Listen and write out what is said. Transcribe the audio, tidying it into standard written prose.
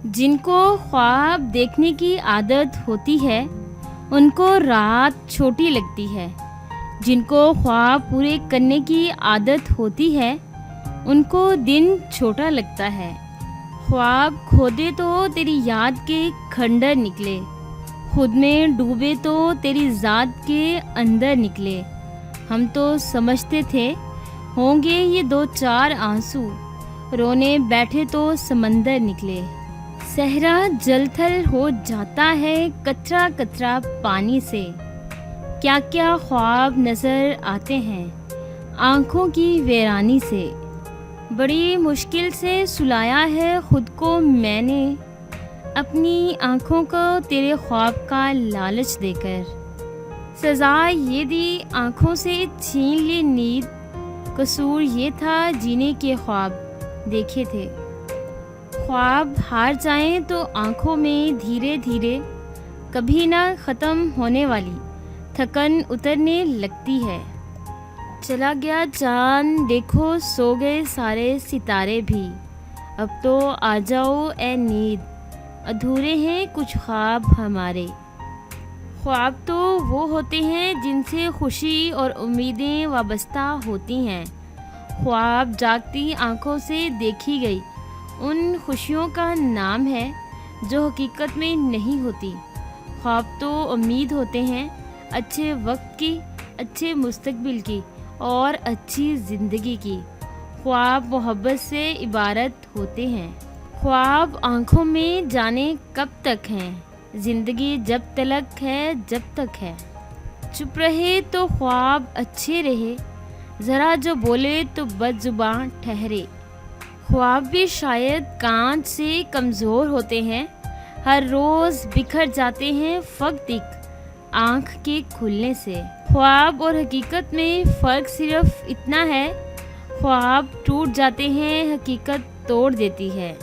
جن کو خواب دیکھنے کی عادت ہوتی ہے ان کو رات چھوٹی لگتی ہے، جن کو خواب پورے کرنے کی عادت ہوتی ہے ان کو دن چھوٹا لگتا ہے۔ خواب کھودے تو تیری یاد کے کھنڈر نکلے، خود میں ڈوبے تو تیری ذات کے اندر نکلے۔ ہم تو سمجھتے تھے ہوں گے یہ دو چار آنسو، رونے بیٹھے تو سمندر نکلے۔ صحرا جل تھل ہو جاتا ہے قطرہ قطرہ پانی سے، کیا کیا خواب نظر آتے ہیں آنکھوں کی ویرانی سے۔ بڑی مشکل سے سلایا ہے خود کو میں نے، اپنی آنکھوں کو تیرے خواب کا لالچ دے کر۔ سزا یہ دی آنکھوں سے چھین لی نیند، قصور یہ تھا جینے کے خواب دیکھے تھے۔ خواب ہار جائیں تو آنکھوں میں دھیرے دھیرے کبھی نہ ختم ہونے والی تھکن اترنے لگتی ہے۔ چلا گیا چاند دیکھو سو گئے سارے ستارے بھی، اب تو آ جاؤ اے نیند، ادھورے ہیں کچھ خواب ہمارے۔ خواب تو وہ ہوتے ہیں جن سے خوشی اور امیدیں وابستہ ہوتی ہیں۔ خواب جاگتی آنکھوں سے دیکھی گئی ان خوشیوں کا نام ہے جو حقیقت میں نہیں ہوتی۔ خواب تو امید ہوتے ہیں اچھے وقت کی، اچھے مستقبل کی اور اچھی زندگی کی۔ خواب محبت سے عبارت ہوتے ہیں۔ خواب آنکھوں میں جانے کب تک ہیں، زندگی جب تلک ہے جب تک ہے۔ چپ رہے تو خواب اچھے رہے، ذرا جو بولے تو بد زباں ٹھہرے۔ خواب بھی شاید کانچ سے کمزور ہوتے ہیں، ہر روز بکھر جاتے ہیں فقط ایک آنکھ کے کھلنے سے۔ خواب اور حقیقت میں فرق صرف اتنا ہے، خواب ٹوٹ جاتے ہیں، حقیقت توڑ دیتی ہے۔